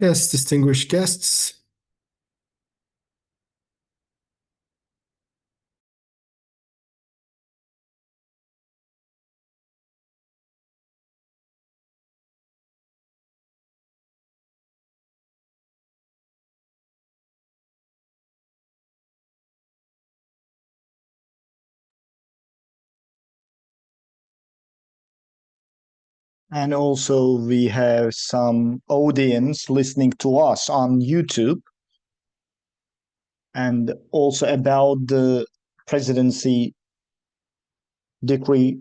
Yes, distinguished guests. And also we have some audience listening to us on YouTube. And also about the presidency decree,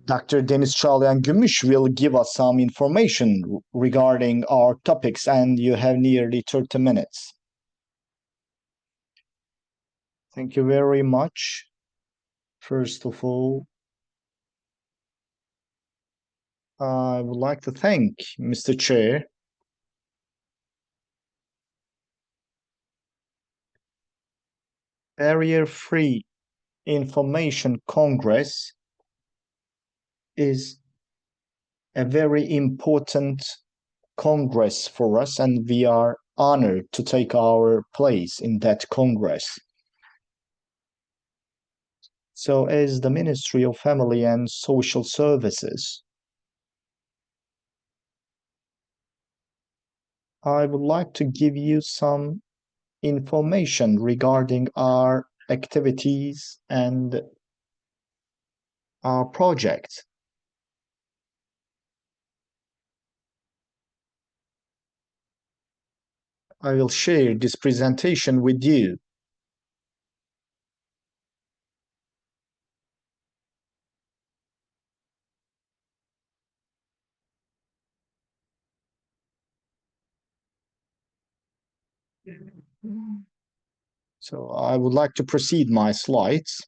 Dr. Deniz ÇAÐLAYAN GÜMÜŞ will give us some information regarding our topics, and you have nearly 30 minutes. Thank you very much. First of all, I would like to thank Mr. Chair. Barrier-Free Information Congress is a very important congress for us, and we are honored to take our place in that congress. So as the Ministry of Family and Social Services, I would like to give you some information regarding our activities and our project. I will share this presentation with you. So I would like to proceed my slides.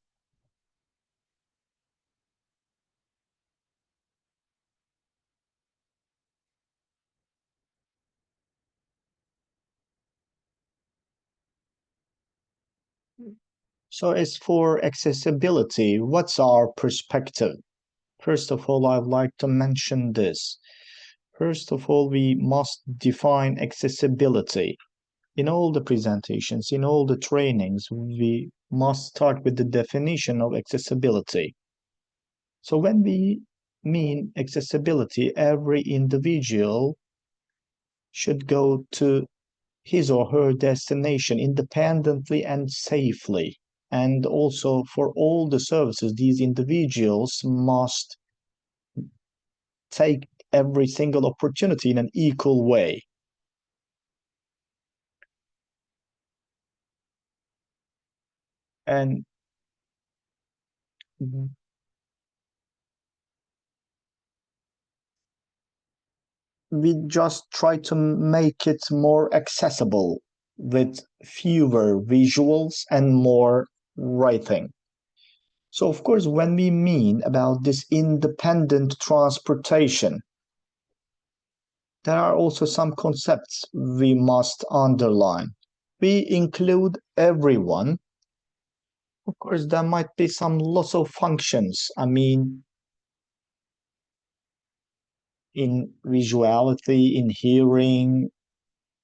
So as for accessibility, what's our perspective? First of all, I'd like to mention this. First of all, we must define accessibility. In all the presentations, in all the trainings, we must start with the definition of accessibility. So when we mean accessibility, every individual should go to his or her destination independently and safely. And also for all the services, these individuals must take every single opportunity in an equal way. And we just try to make it more accessible with fewer visuals and more writing. So of course, when we mean about this independent transportation, there are also some concepts we must underline. We include everyone. Of course, there might be some loss of functions. I mean, in visuality, in hearing,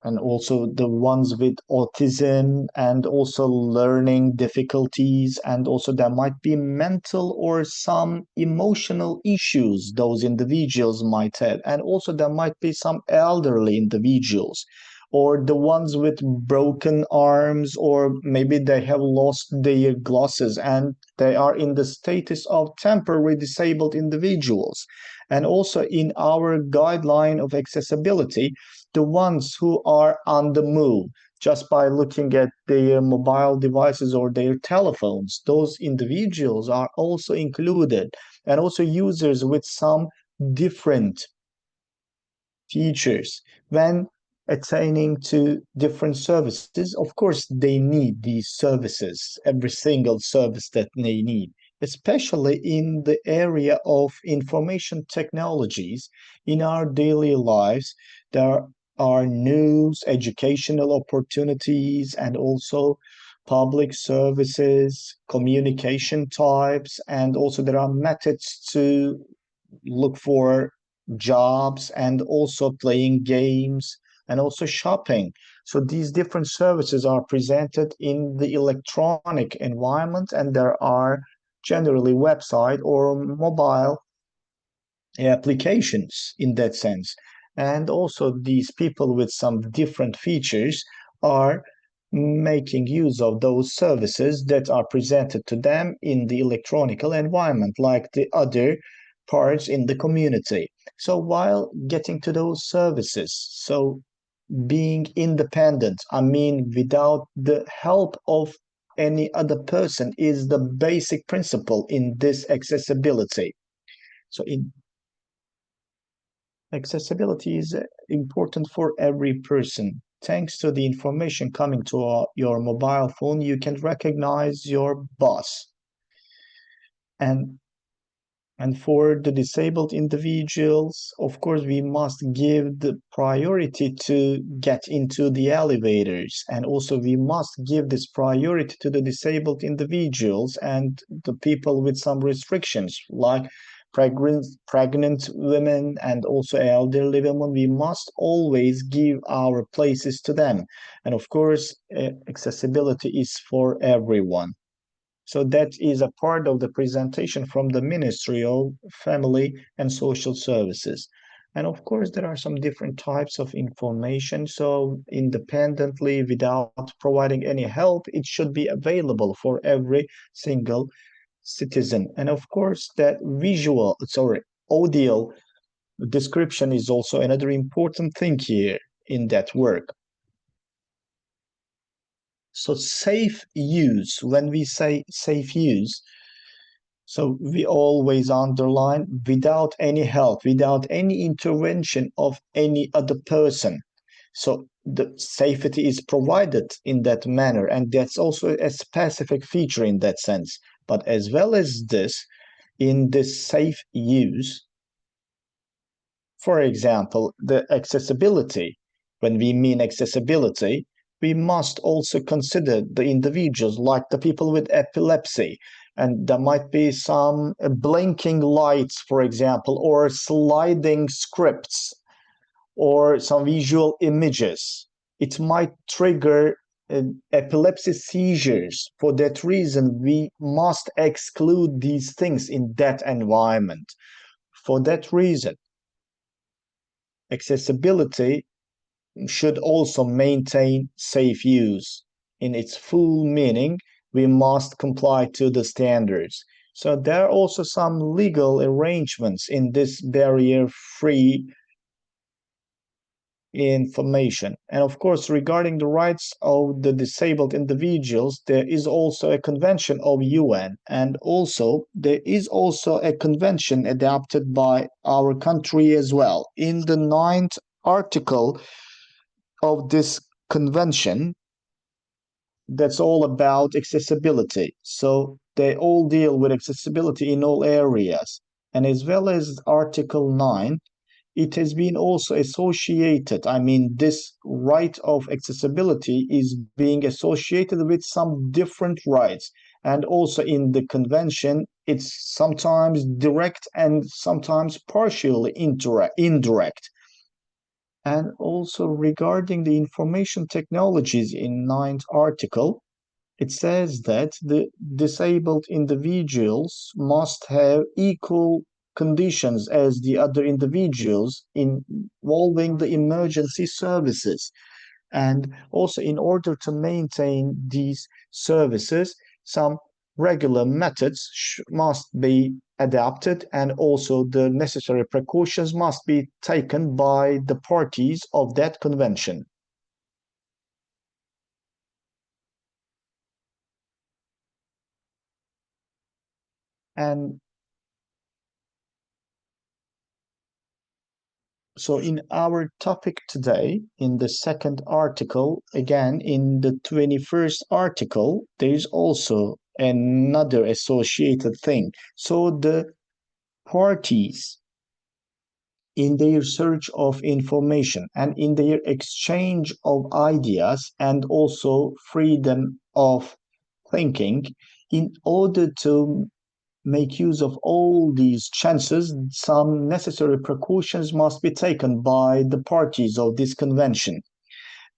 and also the ones with autism and also learning difficulties, and also there might be mental or some emotional issues those individuals might have, and also there might be some elderly individuals or the ones with broken arms, or maybe they have lost their glasses and they are in the status of temporary disabled individuals. And also in our guideline of accessibility, the ones who are on the move just by looking at their mobile devices or their telephones, those individuals are also included, and also users with some different features. When attaining to different services, of course, they need these services, every single service that they need, especially in the area of information technologies. In our daily lives, there are news, educational opportunities, and also public services, communication types, and also there are methods to look for jobs, and also playing games, and also shopping. So these different services are presented in the electronic environment, and there are generally website or mobile applications in that sense. And also these people with some different features are making use of those services that are presented to them in the electronic environment, like the other parts in the community. So while getting to those services, so being independent, I mean, without the help of any other person, is the basic principle in this accessibility. So in accessibility is important for every person. Thanks to the information coming to your mobile phone, you can recognize your boss. And for the disabled individuals, of course, we must give the priority to get into the elevators. And also we must give this priority to the disabled individuals and the people with some restrictions, like pregnant women and also elderly women. We must always give our places to them. And of course, accessibility is for everyone. So that is a part of the presentation from the Ministry of Family and Social Services. And of course, there are some different types of information. So independently, without providing any help, it should be available for every single citizen. And of course, that audio description is also another important thing here in that work. So safe use, when we say safe use, so we always underline without any help, without any intervention of any other person. So the safety is provided in that manner, and that's also a specific feature in that sense. But as well as this, in this safe use, for example, the accessibility, when we mean accessibility, we must also consider the individuals like the people with epilepsy. And there might be some blinking lights, for example, or sliding scripts, or some visual images. It might trigger epilepsy seizures. For that reason, we must exclude these things in that environment. For that reason, accessibility should also maintain safe use. In its full meaning, we must comply to the standards. So there are also some legal arrangements in this barrier-free information. And of course, regarding the rights of the disabled individuals, there is also a convention of UN, and also there is also a convention adopted by our country as well. In the 9th article of this convention, that's all about accessibility. So they all deal with accessibility in all areas. And as well as Article 9, it has been also associated, I mean, this right of accessibility is being associated with some different rights. And also in the convention, it's sometimes direct and sometimes partially indirect. And also regarding the information technologies in 9th article, it says that the disabled individuals must have equal conditions as the other individuals involving the emergency services. And also in order to maintain these services, some regular methods must be adapted, and also the necessary precautions must be taken by the parties of that convention. And so in our topic today, in the second article, again, in the 21st article, there is also another associated thing. So the parties, in their search of information and in their exchange of ideas and also freedom of thinking, in order to make use of all these chances, some necessary precautions must be taken by the parties of this convention.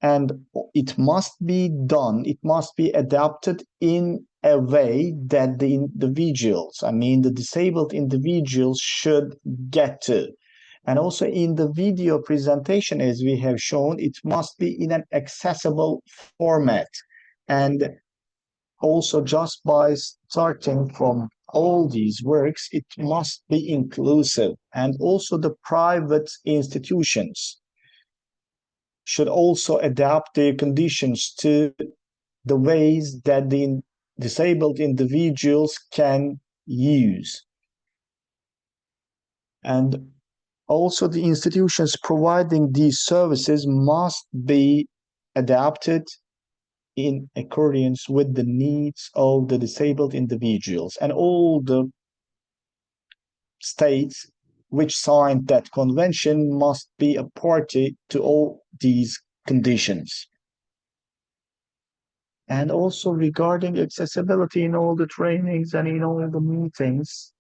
And it must be done, it must be adapted in a way that the individuals, the disabled individuals should get to. And also in the video presentation, as we have shown, it must be in an accessible format. And also just by starting from all these works, it must be inclusive. And also the private institutions should also adapt their conditions to the ways that the disabled individuals can use. And also the institutions providing these services must be adapted in accordance with the needs of the disabled individuals, and all the states which signed that convention must be a party to all these conditions. And also regarding accessibility in all the trainings and in all the meetings,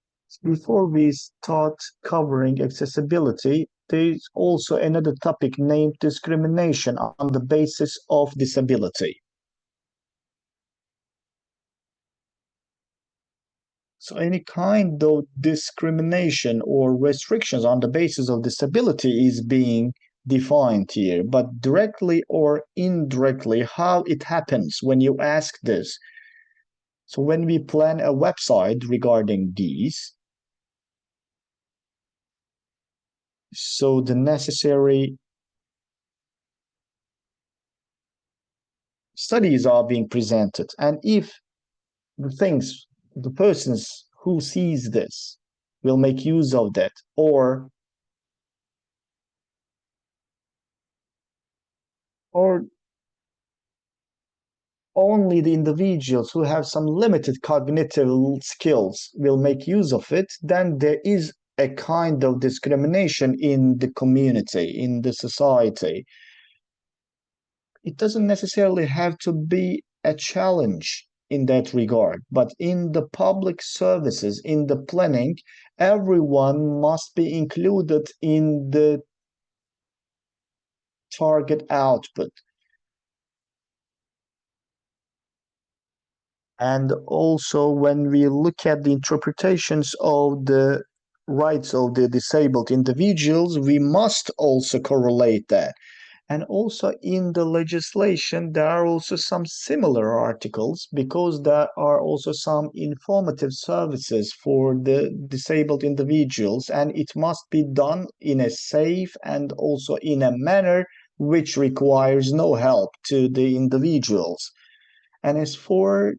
before we start covering accessibility, there's also another topic named discrimination on the basis of disability. So any kind of discrimination or restrictions on the basis of disability is being defined here, but directly or indirectly, how it happens when you ask this. So when we plan a website regarding these, so the necessary studies are being presented, and if the persons who sees this will make use of that, or only the individuals who have some limited cognitive skills will make use of it, then there is a kind of discrimination in the community, in the society. It doesn't necessarily have to be a challenge in that regard, but in the public services, in the planning, everyone must be included in the target output. And also when we look at the interpretations of the rights of the disabled individuals, we must also correlate that. And also in the legislation, there are also some similar articles, because there are also some informative services for the disabled individuals, and it must be done in a safe and also in a manner which requires no help to the individuals. And as for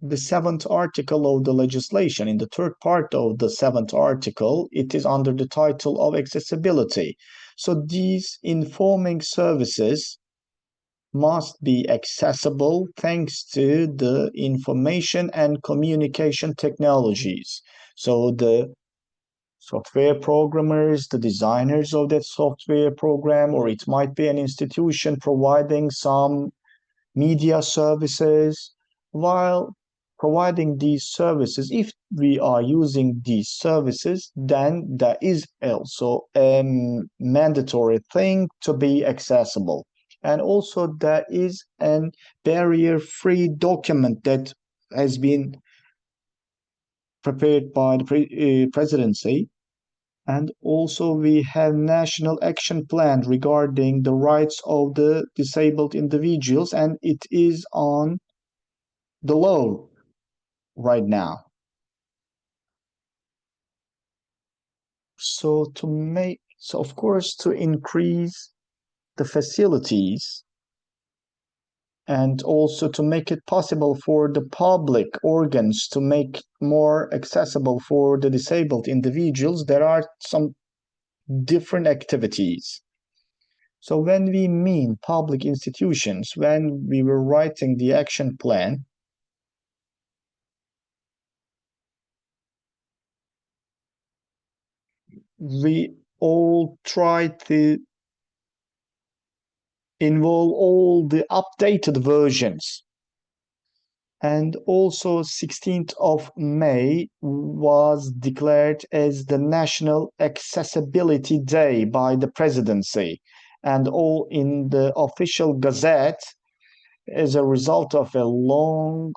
the seventh article of the legislation, in the third part of the seventh article, it is under the title of accessibility. So these informing services must be accessible thanks to the information and communication technologies. So the software programmers, the designers of that software program, or it might be an institution providing some media services, while providing these services, if we are using these services, then there is also a mandatory thing to be accessible. And also there is a barrier-free document that has been prepared by the presidency. And also we have national action plan regarding the rights of the disabled individuals, and it is on the law right now. So of course, to increase the facilities and also to make it possible for the public organs to make more accessible for the disabled individuals, there are some different activities. So when we mean public institutions, when we were writing the action plan, we all try to involve all the updated versions. And also 16th of May was declared as the National Accessibility Day by the presidency, and all in the official gazette as a result of a long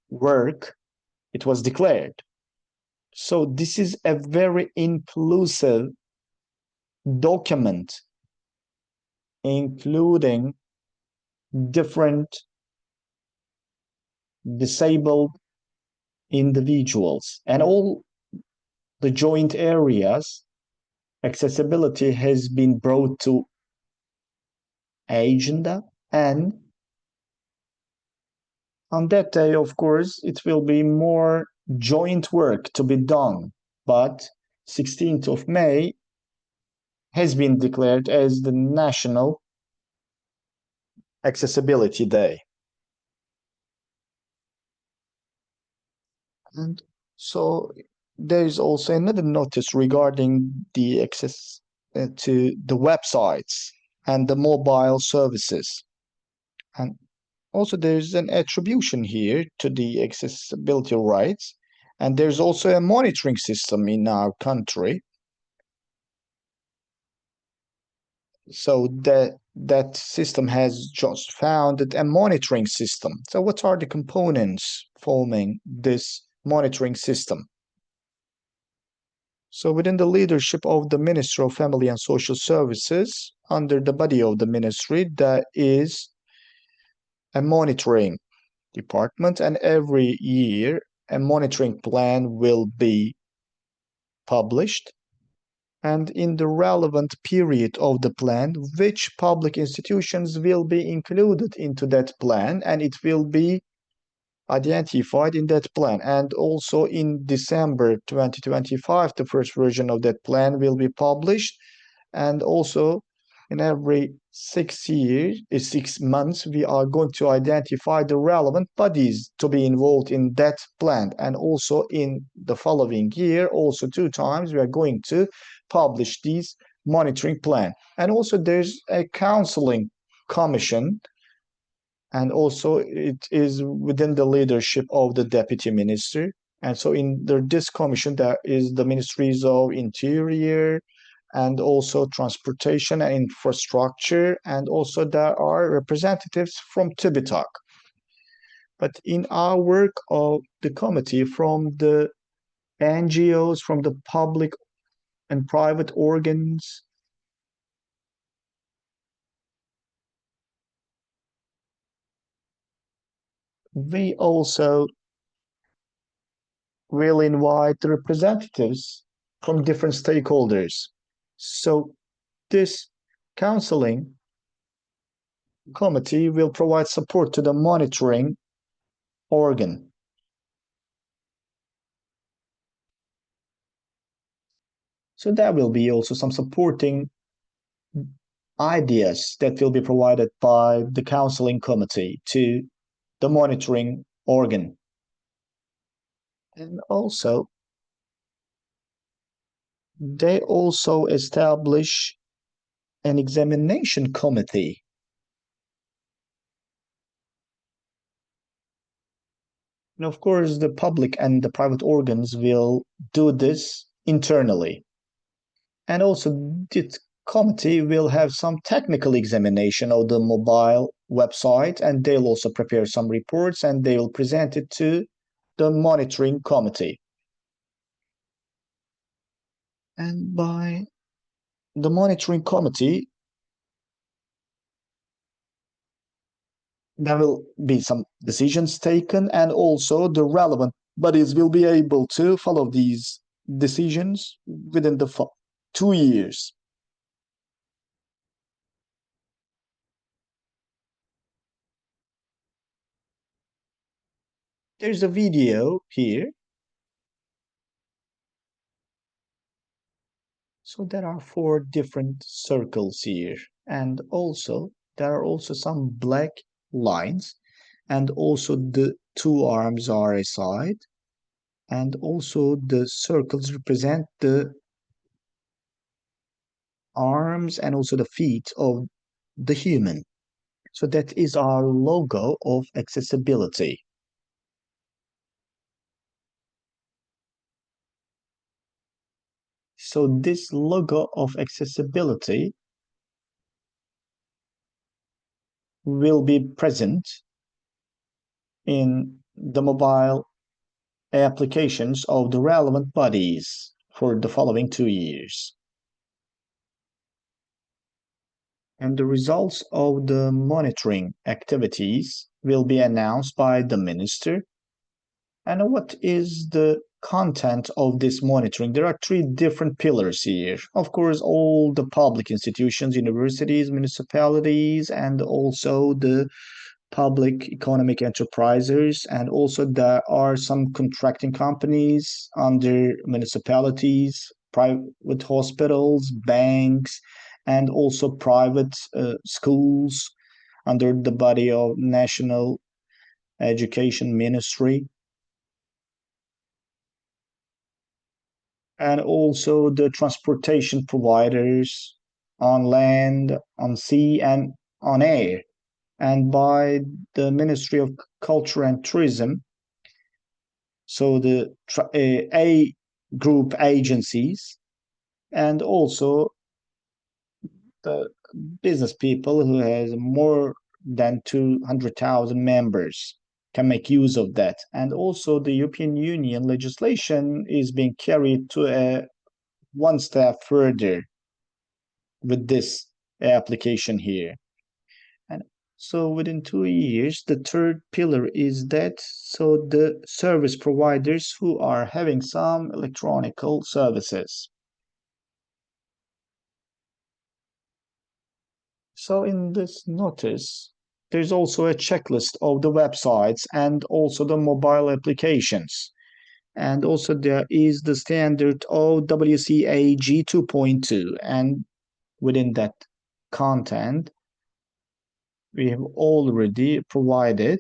work it was declared. So this is a very inclusive document, including different disabled individuals and all the joint areas. Accessibility has been brought to agenda, and on that day, of course, it will be more joint work to be done. But 16th of May has been declared as the National Accessibility Day. And so there is also another notice regarding the access to the websites and the mobile services. And also there's an attribution here to the accessibility rights. And there's also a monitoring system in our country. So that system has just founded a monitoring system. So what are the components forming this monitoring system? So within the leadership of the Ministry of Family and Social Services, under the body of the ministry, there is a monitoring department, and every year a monitoring plan will be published. And in the relevant period of the plan, which public institutions will be included into that plan, and it will be identified in that plan. And also in December 2025, the first version of that plan will be published. And also in every 6 months, we are going to identify the relevant bodies to be involved in that plan. And also in the following year, also 2 times, we are going to publish these monitoring plan. And also there's a counseling commission, and also it is within the leadership of the deputy minister. And so in this commission, there is the ministries of Interior and also Transportation and Infrastructure, and also there are representatives from TÜBİTAK. But in our work of the committee, from the NGOs, from the public and private organs, we also will invite the representatives from different stakeholders. So this counseling committee will provide support to the monitoring organ. So there will be also some supporting ideas that will be provided by the counseling committee to the monitoring organ. And also, they also establish an examination committee. And of course, the public and the private organs will do this internally. And also, this committee will have some technical examination of the mobile website, and they'll also prepare some reports and they will present it to the monitoring committee. And by the monitoring committee, there will be some decisions taken, and also the relevant bodies will be able to follow these decisions within the 2 years. There's a video here. So there are 4 different circles here, and also there are also some black lines, and also the 2 arms are aside, and also the circles represent the arms and also the feet of the human. So that is our logo of accessibility. So this logo of accessibility will be present in the mobile applications of the relevant bodies for the following 2 years. And the results of the monitoring activities will be announced by the minister. And what is the content of this monitoring? There are 3 different pillars here. Of course, all the public institutions, universities, municipalities, and also the public economic enterprises, and also there are some contracting companies under municipalities, private hospitals, banks, and also private schools under the body of National Education Ministry, and also the transportation providers on land, on sea, and on air, and by the Ministry of Culture and Tourism. So the A group agencies, and also the business people who has more than 200,000 members can make use of that. And also the European Union legislation is being carried to a one step further with this application here. And so within 2 years, the third pillar is that so the service providers who are having some electronical services. So in this notice, there's also a checklist of the websites and also the mobile applications. And also there is the standard of WCAG 2.2. And within that content, we have already provided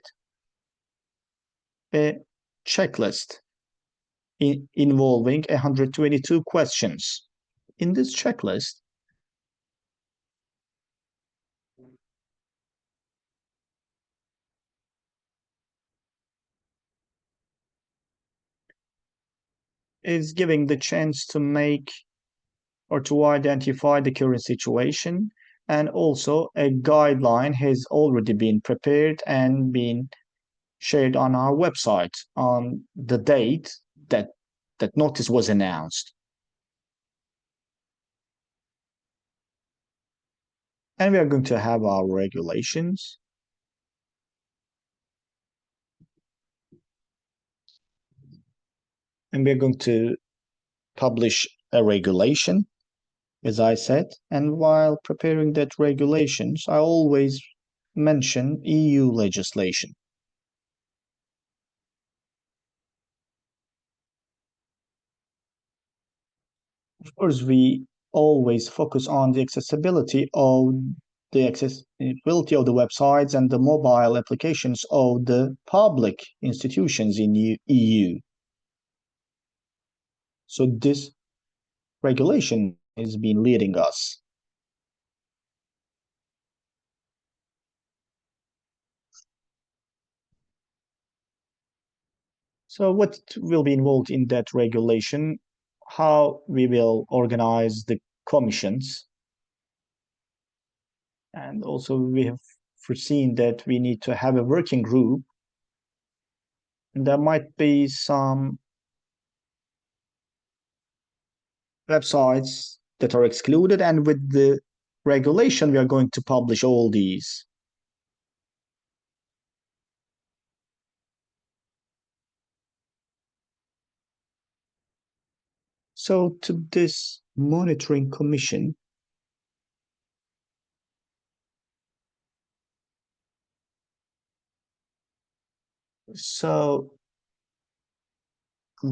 a checklist involving 122 questions. In this checklist, is giving the chance to make or to identify the current situation, and also a guideline has already been prepared and been shared on our website on the date that that notice was announced. And we are going to have our regulations. And we're going to publish a regulation, as I said. And while preparing that regulations, I always mention EU legislation. Of course, we always focus on the accessibility of the websites and the mobile applications of the public institutions in the EU. So this regulation has been leading us. So what will be involved in that regulation? How we will organize the commissions. And also we have foreseen that we need to have a working group. And there might be some websites that are excluded, and with the regulation we are going to publish all these. So to this monitoring commission, so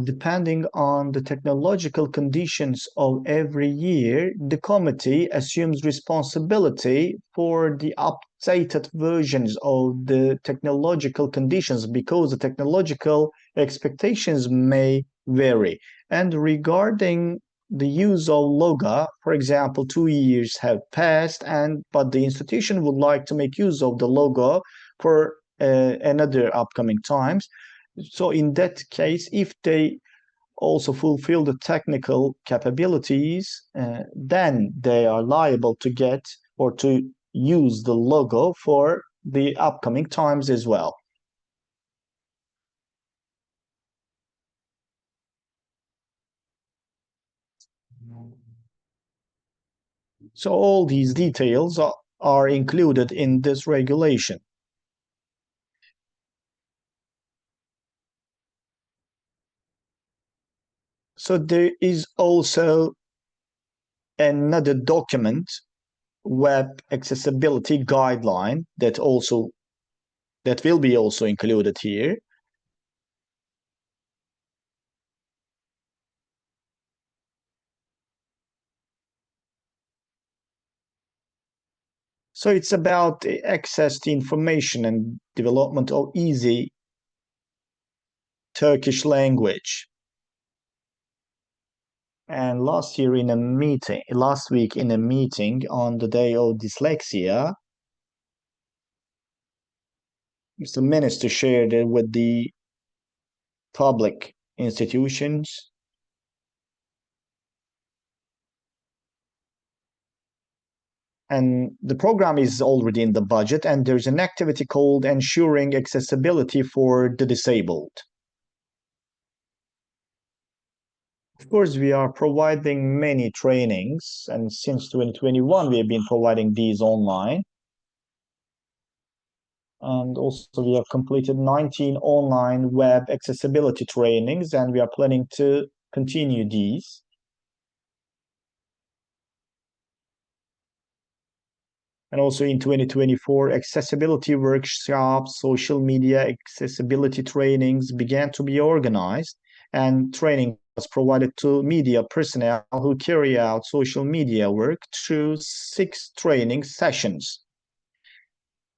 depending on the technological conditions of every year, the committee assumes responsibility for the updated versions of the technological conditions, because the technological expectations may vary. And regarding the use of logo, for example, 2 years have passed, but the institution would like to make use of the logo for another upcoming times. So in that case, if they also fulfill the technical capabilities, then they are liable to get or to use the logo for the upcoming times as well. So all these details are included in this regulation. So there is also another document, web accessibility guideline, that will be also included here. So it's about access to information and development of easy Turkish language. And last week in a meeting on the day of dyslexia, Mr. Minister shared it with the public institutions. And the program is already in the budget, and there's an activity called Ensuring Accessibility for the Disabled. Of course, we are providing many trainings, and since 2021, we have been providing these online. And also, we have completed 19 online web accessibility trainings, and we are planning to continue these. And also in 2024, accessibility workshops, social media accessibility trainings began to be organized, and training was provided to media personnel who carry out social media work through 6 training sessions.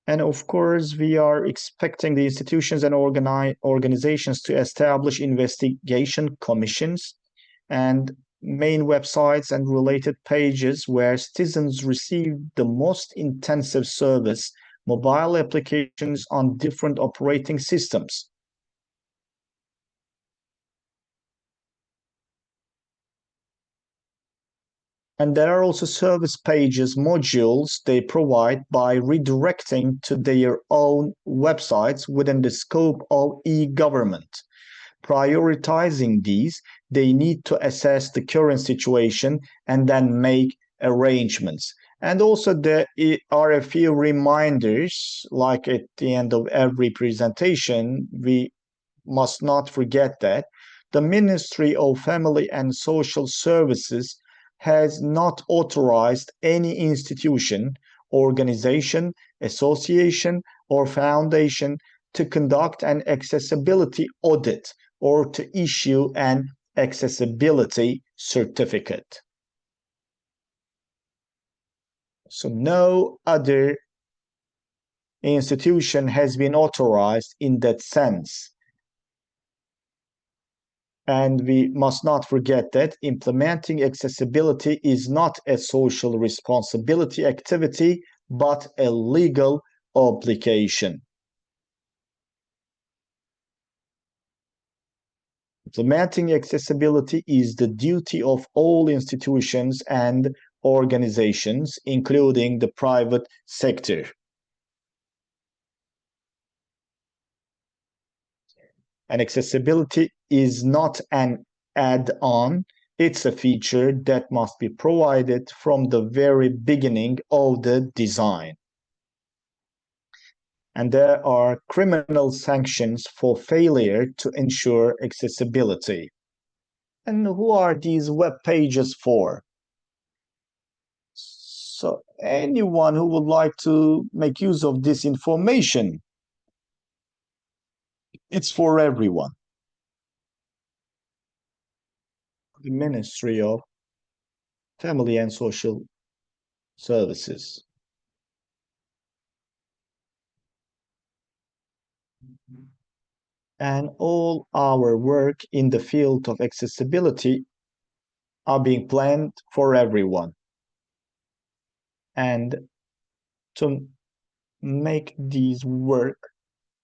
And of course, we are expecting the institutions and organizations to establish investigation commissions and main websites and related pages where citizens receive the most intensive service, mobile applications on different operating systems. And there are also service pages, modules they provide by redirecting to their own websites within the scope of e-government. Prioritizing these, they need to assess the current situation and then make arrangements. And also there are a few reminders, like at the end of every presentation, we must not forget that the Ministry of Family and Social Services has not authorized any institution, organization, association, or foundation to conduct an accessibility audit or to issue an accessibility certificate. So no other institution has been authorized in that sense. And we must not forget that implementing accessibility is not a social responsibility activity, but a legal obligation. Implementing accessibility is the duty of all institutions and organizations, including the private sector. And accessibility is not an add-on, it's a feature that must be provided from the very beginning of the design. And there are criminal sanctions for failure to ensure accessibility. And who are these web pages for? So anyone who would like to make use of this information, it's for everyone. The Ministry of Family and Social Services. And all our work in the field of accessibility are being planned for everyone. And to make these work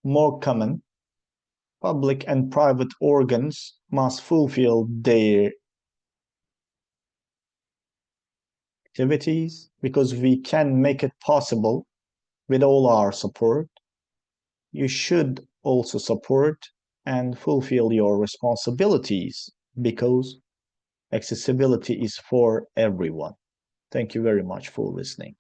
more common, public and private organs must fulfill their activities because we can make it possible with all our support. You should also support and fulfill your responsibilities because accessibility is for everyone. Thank you very much for listening.